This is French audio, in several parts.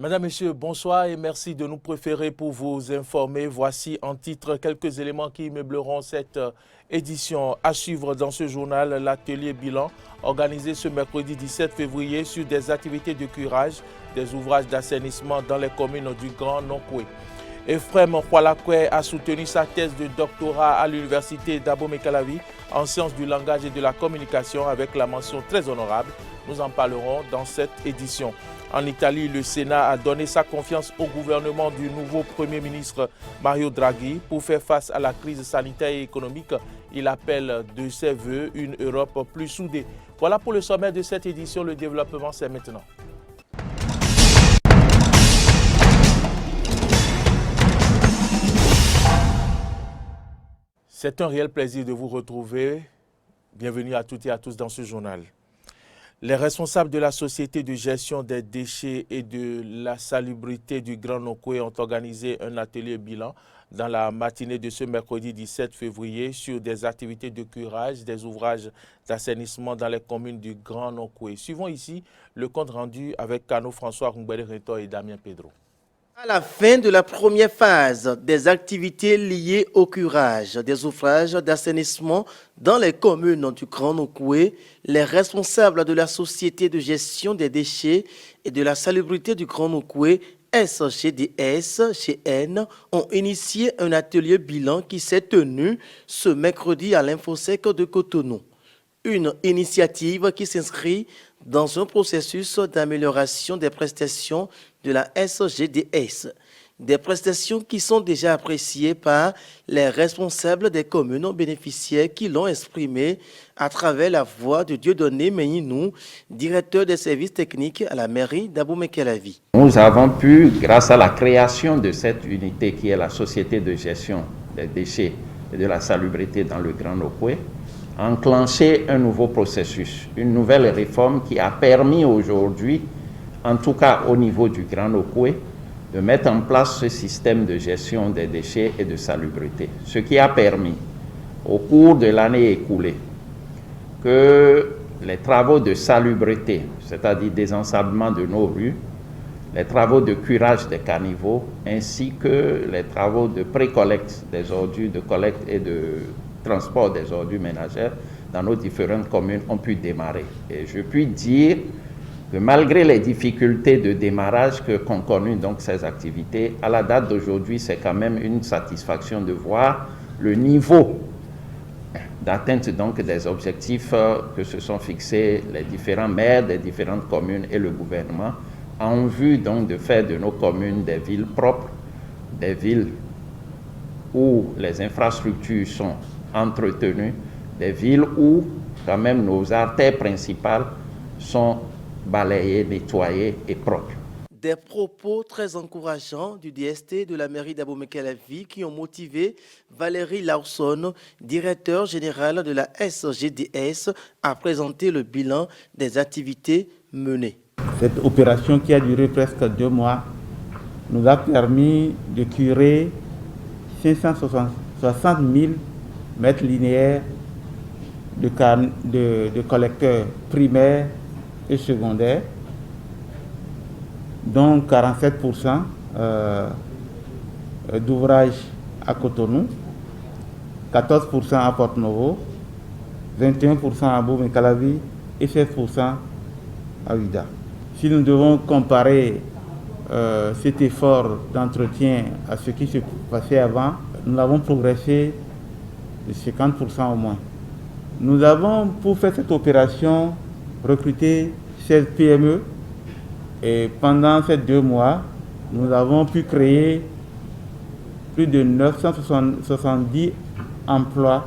Madame, Monsieur, bonsoir et merci de nous préférer pour vous informer. Voici en titre quelques éléments qui meubleront cette édition. À suivre dans ce journal, l'atelier bilan organisé ce mercredi 17 février sur des activités de curage des ouvrages d'assainissement dans les communes du Grand Nonkoué. Ephrem Kwalakwe a soutenu sa thèse de doctorat à l'université d'Abomey-Calavi en sciences du langage et de la communication avec la mention très honorable. Nous en parlerons dans cette édition. En Italie, le Sénat a donné sa confiance au gouvernement du nouveau Premier ministre Mario Draghi pour faire face à la crise sanitaire et économique. Il appelle de ses voeux une Europe plus soudée. Voilà pour le sommaire de cette édition. Le développement, c'est maintenant. C'est un réel plaisir de vous retrouver. Bienvenue à toutes et à tous dans ce journal. Les responsables de la Société de gestion des déchets et de la salubrité du Grand Nonkoué ont organisé un atelier bilan dans la matinée de ce mercredi 17 février sur des activités de curage des ouvrages d'assainissement dans les communes du Grand Nonkoué. Suivons ici le compte rendu avec Cano François Rungberé-Reto et Damien Pedro. À la fin de la première phase des activités liées au curage des ouvrages d'assainissement dans les communes du Grand Nonkoué, les responsables de la Société de gestion des déchets et de la salubrité du Grand Nonkoué, SGDS-GN, ont initié un atelier bilan qui s'est tenu ce mercredi à l'Infosec de Cotonou. Une initiative qui s'inscrit dans un processus d'amélioration des prestations de la SGDS. Des prestations qui sont déjà appréciées par les responsables des communes bénéficiaires qui l'ont exprimé à travers la voix de Dieudonné Meyinou, directeur des services techniques à la mairie d'Abomey-Calavi. Nous avons pu, grâce à la création de cette unité qui est la Société de gestion des déchets et de la salubrité dans le Grand Nonkoué, enclencher un nouveau processus, une nouvelle réforme qui a permis aujourd'hui, en tout cas au niveau du Grand Nonkoué, de mettre en place ce système de gestion des déchets et de salubrité. Ce qui a permis, au cours de l'année écoulée, que les travaux de salubrité, c'est-à-dire désensablement de nos rues, les travaux de curage des caniveaux, ainsi que les travaux de pré-collecte des ordures, de collecte et de transport des ordures ménagères dans nos différentes communes ont pu démarrer. Et je puis dire que malgré les difficultés de démarrage qu'ont connues donc ces activités, à la date d'aujourd'hui, c'est quand même une satisfaction de voir le niveau d'atteinte donc des objectifs que se sont fixés les différents maires des différentes communes et le gouvernement en vue donc de faire de nos communes des villes propres, des villes où les infrastructures sont entretenues, des villes où quand même nos artères principales sont balayées, nettoyées et propres. Des propos très encourageants du DST de la mairie d'Abomey-Calavi qui ont motivé Valérie Lawson, directeur général de la SGDS, à présenter le bilan des activités menées. Cette opération qui a duré presque 2 mois nous a permis de curer 560 000 mètres linéaires de collecteurs primaires et secondaires, dont 47% d'ouvrages à Cotonou, 14% à Porto-Novo, 21% à Abomey-Calavi et 16% à Ouidah. Si nous devons comparer cet effort d'entretien à ce qui se passait avant, nous avons progressé de 50% au moins. Nous avons, pour faire cette opération, recruté 16 PME et pendant ces 2 mois, nous avons pu créer plus de 970 emplois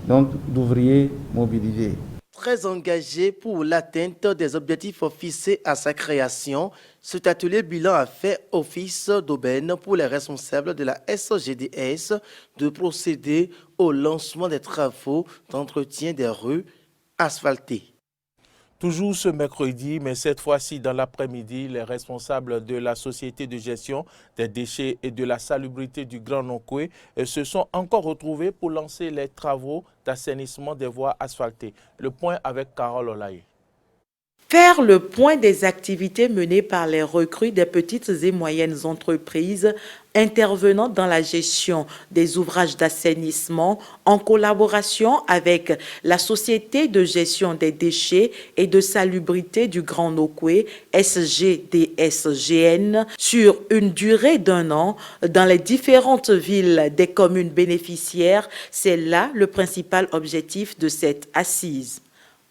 d'ouvriers mobilisés. Très engagé pour l'atteinte des objectifs fixés à sa création, cet atelier bilan a fait office d'aubaine pour les responsables de la SGDS de procéder au lancement des travaux d'entretien des rues asphaltées. Toujours ce mercredi, mais cette fois-ci dans l'après-midi, les responsables de la Société de gestion des déchets et de la salubrité du Grand Nonkoué se sont encore retrouvés pour lancer les travaux d'assainissement des voies asphaltées. Le point avec Carole Olaye. Faire le point des activités menées par les recrues des petites et moyennes entreprises intervenant dans la gestion des ouvrages d'assainissement en collaboration avec la Société de gestion des déchets et de salubrité du Grand Nokoué, SGDSGN, sur une durée d'1 an dans les différentes villes des communes bénéficiaires. C'est là le principal objectif de cette assise.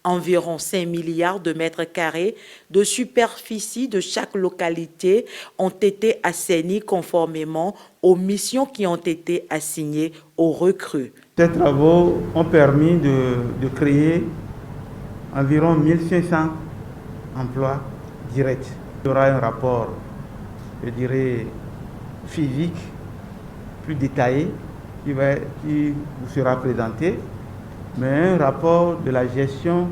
Environ 5 milliards de mètres carrés de superficie de chaque localité ont été assainis conformément aux missions qui ont été assignées aux recrues. Ces travaux ont permis de créer environ 1500 emplois directs. Il y aura un rapport, je dirais, physique, plus détaillé, qui vous sera présenté, mais un rapport de la gestion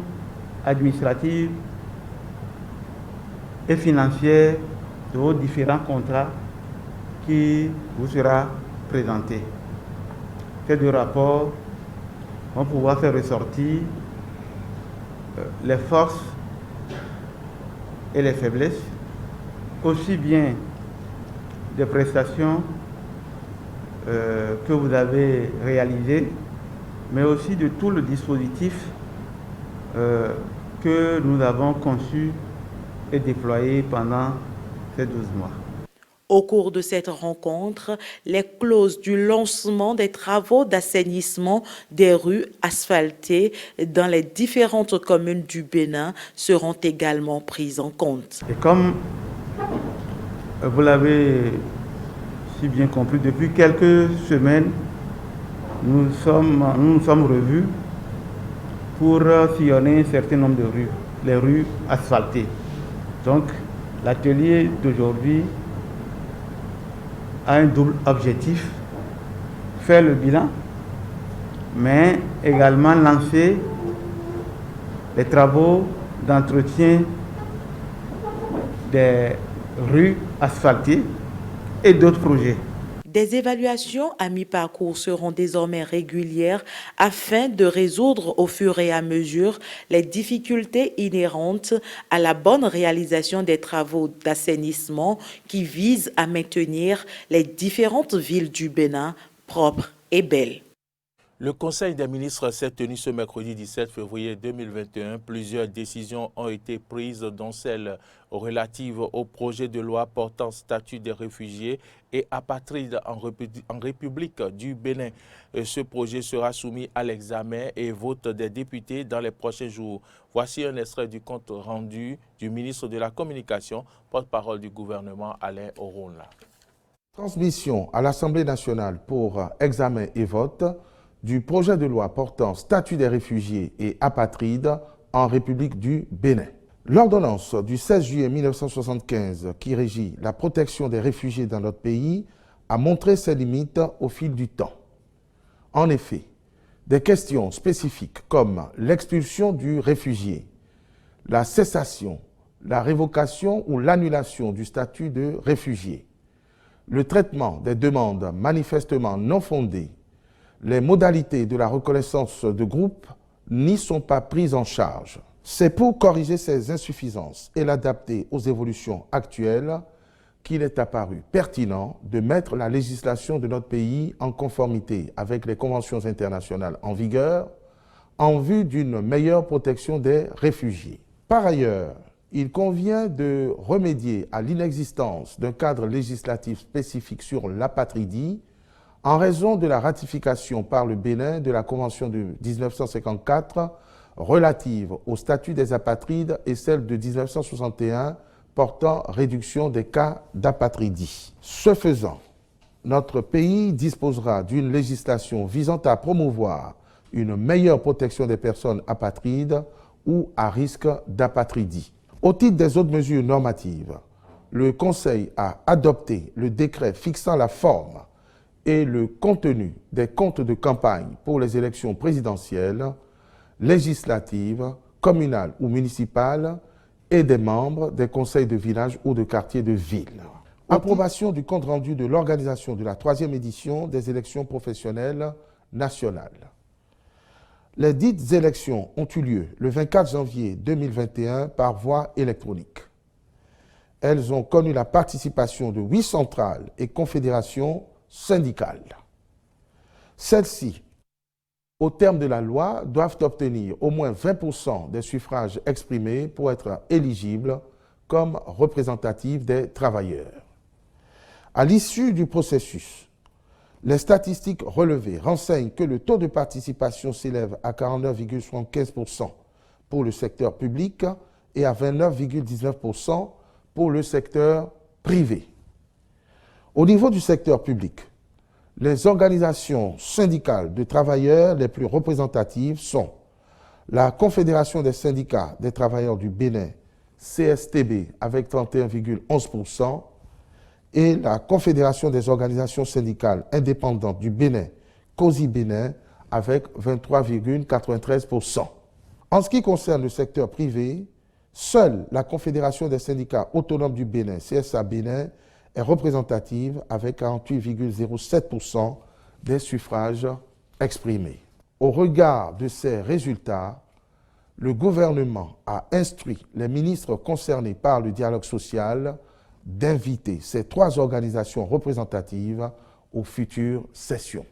administrative et financière de vos différents contrats qui vous sera présenté. Ces deux rapports vont pouvoir faire ressortir les forces et les faiblesses, aussi bien des prestations que vous avez réalisées, mais aussi de tout le dispositif que nous avons conçu et déployé pendant ces 12 mois. Au cours de cette rencontre, les clauses du lancement des travaux d'assainissement des rues asphaltées dans les différentes communes du Bénin seront également prises en compte. Et comme vous l'avez si bien compris, depuis quelques semaines, nous nous sommes revus pour sillonner un certain nombre de rues, les rues asphaltées. Donc, l'atelier d'aujourd'hui a un double objectif, faire le bilan, mais également lancer les travaux d'entretien des rues asphaltées et d'autres projets. Des évaluations à mi-parcours seront désormais régulières afin de résoudre au fur et à mesure les difficultés inhérentes à la bonne réalisation des travaux d'assainissement qui visent à maintenir les différentes villes du Bénin propres et belles. Le Conseil des ministres s'est tenu ce mercredi 17 février 2021. Plusieurs décisions ont été prises, dont celle relative au projet de loi portant statut des réfugiés et apatrides en République du Bénin. Ce projet sera soumis à l'examen et vote des députés dans les prochains jours. Voici un extrait du compte rendu du ministre de la Communication, porte-parole du gouvernement, Alain Orona. Transmission à l'Assemblée nationale pour examen et vote du projet de loi portant statut des réfugiés et apatrides en République du Bénin. L'ordonnance du 16 juillet 1975 qui régit la protection des réfugiés dans notre pays a montré ses limites au fil du temps. En effet, des questions spécifiques comme l'expulsion du réfugié, la cessation, la révocation ou l'annulation du statut de réfugié, le traitement des demandes manifestement non fondées, les modalités de la reconnaissance de groupe n'y sont pas prises en charge. C'est pour corriger ces insuffisances et l'adapter aux évolutions actuelles qu'il est apparu pertinent de mettre la législation de notre pays en conformité avec les conventions internationales en vigueur en vue d'une meilleure protection des réfugiés. Par ailleurs, il convient de remédier à l'inexistence d'un cadre législatif spécifique sur l'apatridie en raison de la ratification par le Bénin de la Convention de 1954 relative au statut des apatrides et celle de 1961 portant réduction des cas d'apatridie. Ce faisant, notre pays disposera d'une législation visant à promouvoir une meilleure protection des personnes apatrides ou à risque d'apatridie. Au titre des autres mesures normatives, le Conseil a adopté le décret fixant la forme et le contenu des comptes de campagne pour les élections présidentielles, législatives, communales ou municipales et des membres des conseils de village ou de quartier de ville. Approbation du compte rendu de l'organisation de la 3e édition des élections professionnelles nationales. Les dites élections ont eu lieu le 24 janvier 2021 par voie électronique. Elles ont connu la participation de 8 centrales et confédérations syndicales. Celles-ci, au terme de la loi, doivent obtenir au moins 20% des suffrages exprimés pour être éligibles comme représentatives des travailleurs. À l'issue du processus, les statistiques relevées renseignent que le taux de participation s'élève à 49,75% pour le secteur public et à 29,19% pour le secteur privé. Au niveau du secteur public, les organisations syndicales de travailleurs les plus représentatives sont la Confédération des syndicats des travailleurs du Bénin, CSTB, avec 31,11%, et la Confédération des organisations syndicales indépendantes du Bénin, COSI Bénin, avec 23,93%. En ce qui concerne le secteur privé, seule la Confédération des syndicats autonomes du Bénin, CSA Bénin, est représentative avec 48,07% des suffrages exprimés. Au regard de ces résultats, le gouvernement a instruit les ministres concernés par le dialogue social d'inviter ces 3 organisations représentatives aux futures sessions.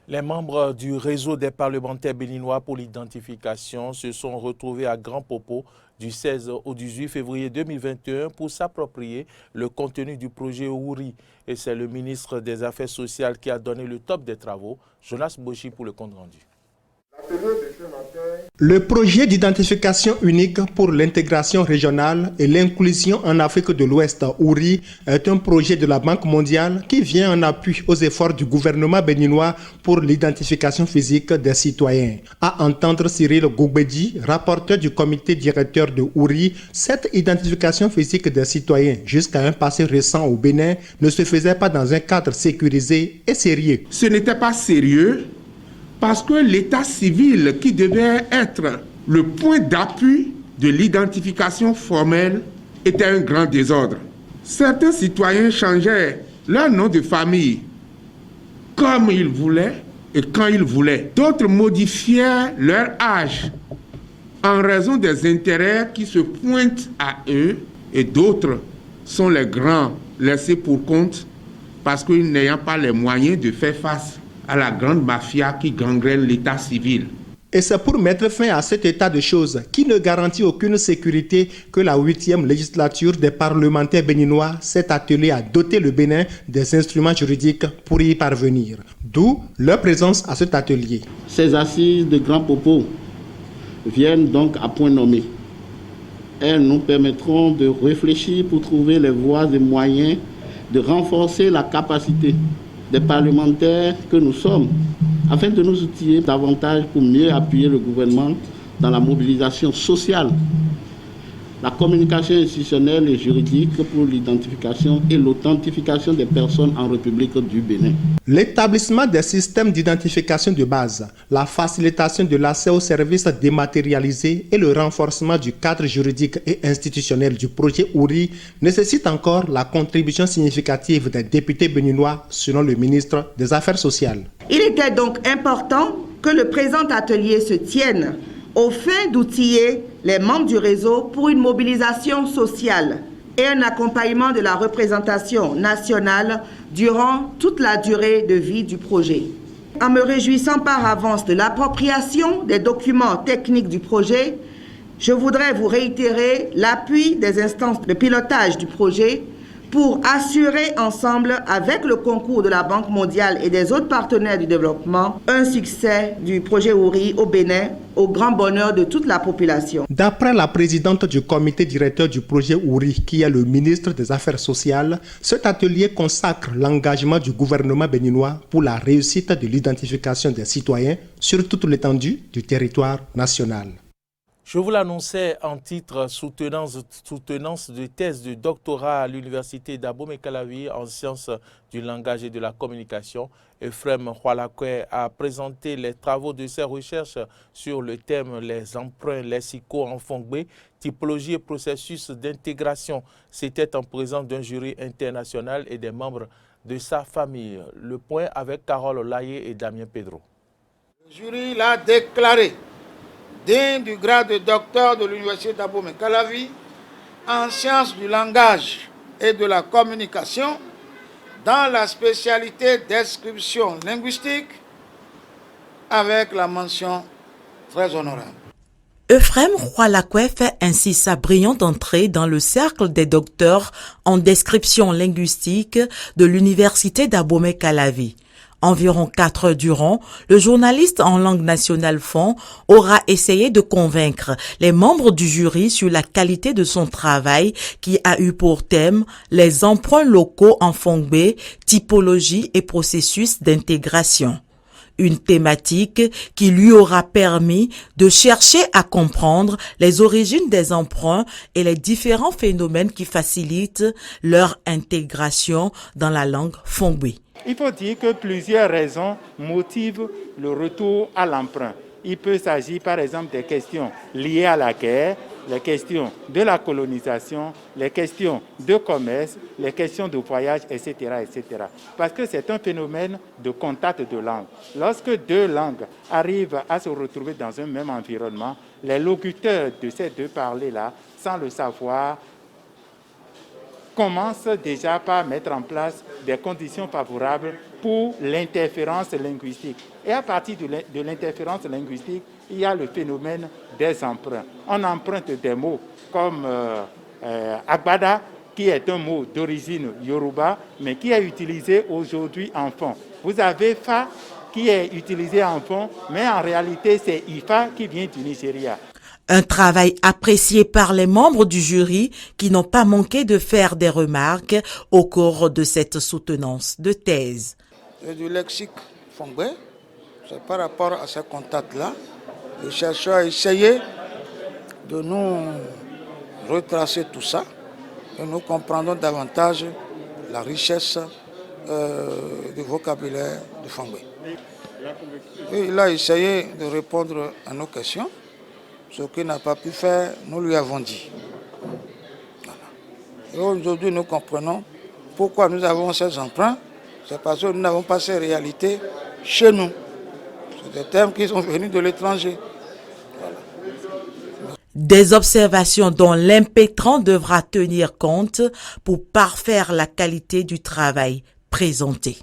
Les membres du réseau des parlementaires béninois pour l'identification se sont retrouvés à Grand Popo du 16 au 18 février 2021 pour s'approprier le contenu du projet Ouri. Et c'est le ministre des Affaires sociales qui a donné le top des travaux. Jonas Boshi pour le compte rendu. Le projet d'identification unique pour l'intégration régionale et l'inclusion en Afrique de l'Ouest, Ouri, est un projet de la Banque mondiale qui vient en appui aux efforts du gouvernement béninois pour l'identification physique des citoyens. À entendre Cyril Goubedi, rapporteur du comité directeur de Ouri, cette identification physique des citoyens, jusqu'à un passé récent au Bénin, ne se faisait pas dans un cadre sécurisé et sérieux. Ce n'était pas sérieux, parce que l'état civil qui devait être le point d'appui de l'identification formelle était un grand désordre. Certains citoyens changeaient leur nom de famille comme ils voulaient et quand ils voulaient. D'autres modifiaient leur âge en raison des intérêts qui se pointent à eux et d'autres sont les grands laissés pour compte parce qu'ils n'ayant pas les moyens de faire face à la grande mafia qui gangrène l'état civil. Et c'est pour mettre fin à cet état de choses qui ne garantit aucune sécurité que la 8e législature des parlementaires béninois s'est attelée à doter le Bénin des instruments juridiques pour y parvenir. D'où leur présence à cet atelier. Ces assises de Grand Popo viennent donc à point nommé. Elles nous permettront de réfléchir pour trouver les voies et moyens de renforcer la capacité des parlementaires que nous sommes, afin de nous outiller davantage pour mieux appuyer le gouvernement dans la mobilisation sociale, la communication institutionnelle et juridique pour l'identification et l'authentification des personnes en République du Bénin. L'établissement des systèmes d'identification de base, la facilitation de l'accès aux services dématérialisés et le renforcement du cadre juridique et institutionnel du projet Ouri nécessitent encore la contribution significative des députés béninois, selon le ministre des Affaires sociales. Il était donc important que le présent atelier se tienne aux fins d'outiller les membres du réseau pour une mobilisation sociale et un accompagnement de la représentation nationale durant toute la durée de vie du projet. En me réjouissant par avance de l'appropriation des documents techniques du projet, je voudrais vous réitérer l'appui des instances de pilotage du projet pour assurer ensemble, avec le concours de la Banque mondiale et des autres partenaires du développement, un succès du projet Ouri au Bénin, au grand bonheur de toute la population. D'après la présidente du comité directeur du projet Ouri, qui est le ministre des Affaires sociales, cet atelier consacre l'engagement du gouvernement béninois pour la réussite de l'identification des citoyens sur toute l'étendue du territoire national. Je vous l'annonçais en titre, soutenance de thèse de doctorat à l'université d'Abomey-Calavi en sciences du langage et de la communication. Ephrem Hualakwe a présenté les travaux de ses recherches sur le thème les emprunts lexicaux en Fongbe, typologie et processus d'intégration. C'était en présence d'un jury international et des membres de sa famille. Le point avec Carole Laye et Damien Pedro. Le jury l'a déclaré digne du grade de docteur de l'Université d'Abomey-Calavi en sciences du langage et de la communication dans la spécialité description linguistique avec la mention très honorable. Euphrem Roy-Lacoué fait ainsi sa brillante entrée dans le cercle des docteurs en description linguistique de l'Université d'Abomey-Calavi. Environ 4 heures durant, le journaliste en langue nationale Fon aura essayé de convaincre les membres du jury sur la qualité de son travail qui a eu pour thème les emprunts locaux en Fongbe, typologie et processus d'intégration. Une thématique qui lui aura permis de chercher à comprendre les origines des emprunts et les différents phénomènes qui facilitent leur intégration dans la langue Fongbe. Il faut dire que plusieurs raisons motivent le retour à l'emprunt. Il peut s'agir par exemple des questions liées à la guerre, les questions de la colonisation, les questions de commerce, les questions de voyage, etc., etc. Parce que c'est un phénomène de contact de langue. Lorsque deux langues arrivent à se retrouver dans un même environnement, les locuteurs de ces deux parlers-là, sans le savoir, commence déjà par mettre en place des conditions favorables pour l'interférence linguistique. Et à partir de l'interférence linguistique, il y a le phénomène des emprunts. On emprunte des mots comme agbada, qui est un mot d'origine yoruba, mais qui est utilisé aujourd'hui en fond. Vous avez fa, qui est utilisé en fond, mais en réalité, c'est ifa qui vient du Nigeria. Un travail apprécié par les membres du jury qui n'ont pas manqué de faire des remarques au cours de cette soutenance de thèse. Du lexique Fongbe, c'est par rapport à ce contact-là. Le chercheur a essayé de nous retracer tout ça et nous comprendrons davantage la richesse du vocabulaire du Fongbe. Et il a essayé de répondre à nos questions. Ce qu'il n'a pas pu faire, nous lui avons dit. Voilà. Et aujourd'hui, nous comprenons pourquoi nous avons ces emprunts. C'est parce que nous n'avons pas ces réalités chez nous. C'est des termes qui sont venus de l'étranger. Voilà. Des observations dont l'impétrant devra tenir compte pour parfaire la qualité du travail présenté.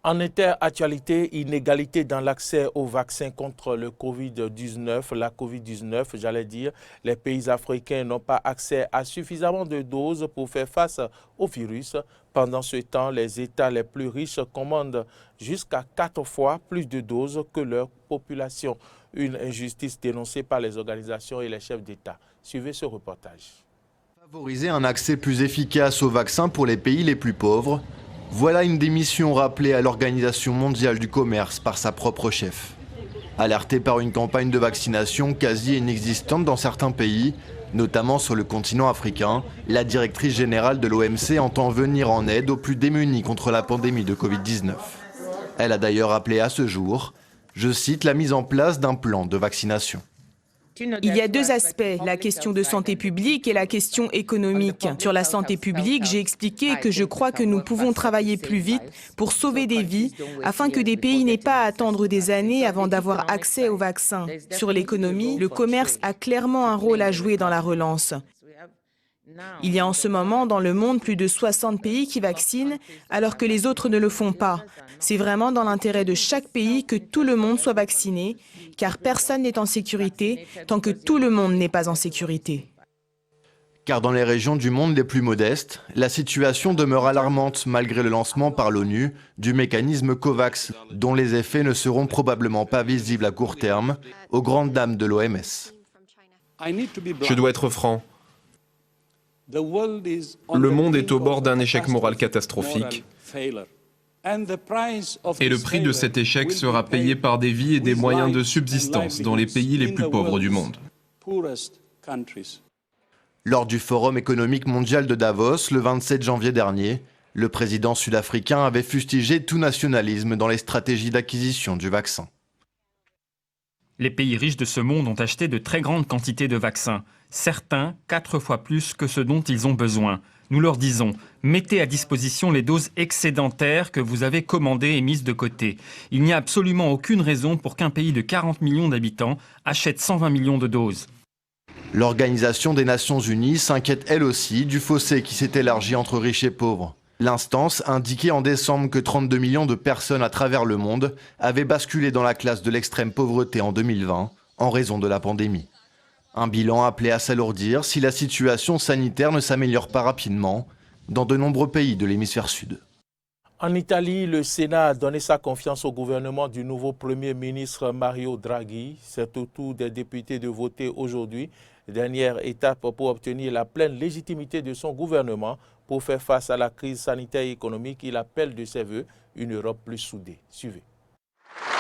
En inter-actualité, inégalité dans l'accès aux vaccins contre le Covid-19, la Covid-19, j'allais dire, les pays africains n'ont pas accès à suffisamment de doses pour faire face au virus. Pendant ce temps, les États les plus riches commandent jusqu'à 4 fois plus de doses que leur population. Une injustice dénoncée par les organisations et les chefs d'État. Suivez ce reportage. Favoriser un accès plus efficace aux vaccins pour les pays les plus pauvres. Voilà une des missions rappelées à l'Organisation mondiale du commerce par sa propre chef. Alertée par une campagne de vaccination quasi inexistante dans certains pays, notamment sur le continent africain, la directrice générale de l'OMC entend venir en aide aux plus démunis contre la pandémie de Covid-19. Elle a d'ailleurs appelé à ce jour, je cite, la mise en place d'un plan de vaccination. Il y a deux aspects, la question de santé publique et la question économique. Sur la santé publique, j'ai expliqué que je crois que nous pouvons travailler plus vite pour sauver des vies afin que des pays n'aient pas à attendre des années avant d'avoir accès aux vaccins. Sur l'économie, le commerce a clairement un rôle à jouer dans la relance. Il y a en ce moment dans le monde plus de 60 pays qui vaccinent alors que les autres ne le font pas. C'est vraiment dans l'intérêt de chaque pays que tout le monde soit vacciné, car personne n'est en sécurité tant que tout le monde n'est pas en sécurité. Car dans les régions du monde les plus modestes, la situation demeure alarmante malgré le lancement par l'ONU du mécanisme COVAX, dont les effets ne seront probablement pas visibles à court terme, aux grandes dames de l'OMS. Je dois être franc. Le monde est au bord d'un échec moral catastrophique. Et le prix de cet échec sera payé par des vies et des moyens de subsistance dans les pays les plus pauvres du monde. Lors du Forum économique mondial de Davos, le 27 janvier dernier, le président sud-africain avait fustigé tout nationalisme dans les stratégies d'acquisition du vaccin. Les pays riches de ce monde ont acheté de très grandes quantités de vaccins, certains 4 fois plus que ce dont ils ont besoin. Nous leur disons, mettez à disposition les doses excédentaires que vous avez commandées et mises de côté. Il n'y a absolument aucune raison pour qu'un pays de 40 millions d'habitants achète 120 millions de doses. L'Organisation des Nations Unies s'inquiète elle aussi du fossé qui s'est élargi entre riches et pauvres. L'instance indiquait en décembre que 32 millions de personnes à travers le monde avaient basculé dans la classe de l'extrême pauvreté en 2020 en raison de la pandémie. Un bilan appelé à s'alourdir si la situation sanitaire ne s'améliore pas rapidement dans de nombreux pays de l'hémisphère sud. En Italie, le Sénat a donné sa confiance au gouvernement du nouveau Premier ministre Mario Draghi. C'est au tour des députés de voter aujourd'hui. Dernière étape pour obtenir la pleine légitimité de son gouvernement pour faire face à la crise sanitaire et économique. Il appelle de ses voeux une Europe plus soudée. Suivez.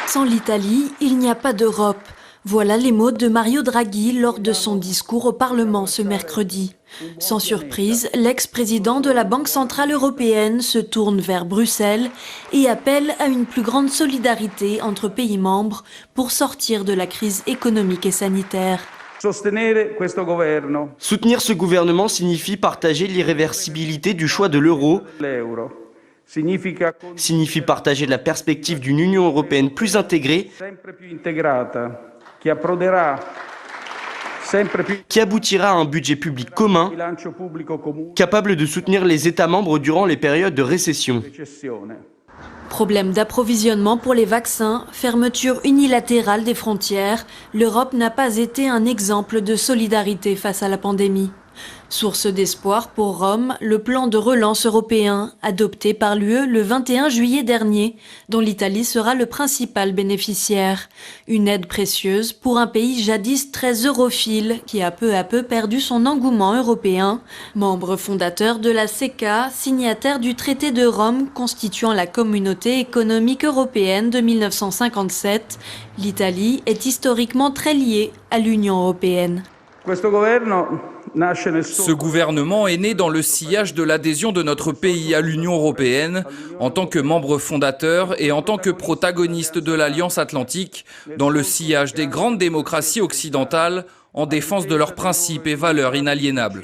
Sans l'Italie, il n'y a pas d'Europe. Voilà les mots de Mario Draghi lors de son discours au Parlement ce mercredi. Sans surprise, l'ex-président de la Banque centrale européenne se tourne vers Bruxelles et appelle à une plus grande solidarité entre pays membres pour sortir de la crise économique et sanitaire. Soutenir ce gouvernement signifie partager l'irréversibilité du choix de l'euro, signifie partager la perspective d'une Union européenne plus intégrée, qui aboutira à un budget public commun, capable de soutenir les États membres durant les périodes de récession. Problème d'approvisionnement pour les vaccins, fermeture unilatérale des frontières, l'Europe n'a pas été un exemple de solidarité face à la pandémie. Source d'espoir pour Rome, le plan de relance européen, adopté par l'UE le 21 juillet dernier, dont l'Italie sera le principal bénéficiaire. Une aide précieuse pour un pays jadis très europhile, qui a peu à peu perdu son engouement européen. Membre fondateur de la CECA, signataire du traité de Rome constituant la communauté économique européenne de 1957, l'Italie est historiquement très liée à l'Union européenne. Ce gouvernement est né dans le sillage de l'adhésion de notre pays à l'Union européenne en tant que membre fondateur et en tant que protagoniste de l'Alliance atlantique, dans le sillage des grandes démocraties occidentales en défense de leurs principes et valeurs inaliénables.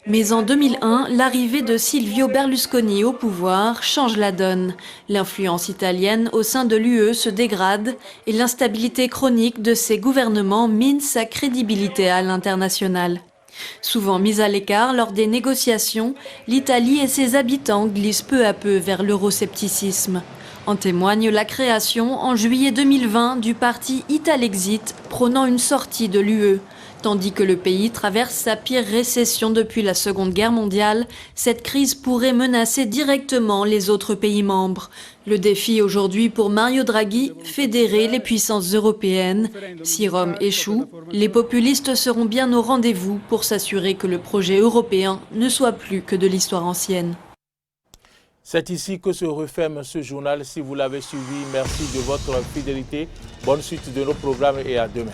Mais en 2001, l'arrivée de Silvio Berlusconi au pouvoir change la donne. L'influence italienne au sein de l'UE se dégrade et l'instabilité chronique de ses gouvernements mine sa crédibilité à l'international. Souvent mise à l'écart lors des négociations, l'Italie et ses habitants glissent peu à peu vers l'euroscepticisme. En témoigne la création en juillet 2020 du parti Italexit prônant une sortie de l'UE. Tandis que le pays traverse sa pire récession depuis la Seconde Guerre mondiale, cette crise pourrait menacer directement les autres pays membres. Le défi aujourd'hui pour Mario Draghi, fédérer les puissances européennes. Si Rome échoue, les populistes seront bien au rendez-vous pour s'assurer que le projet européen ne soit plus que de l'histoire ancienne. C'est ici que se referme ce journal. Si vous l'avez suivi, merci de votre fidélité. Bonne suite de nos programmes et à demain.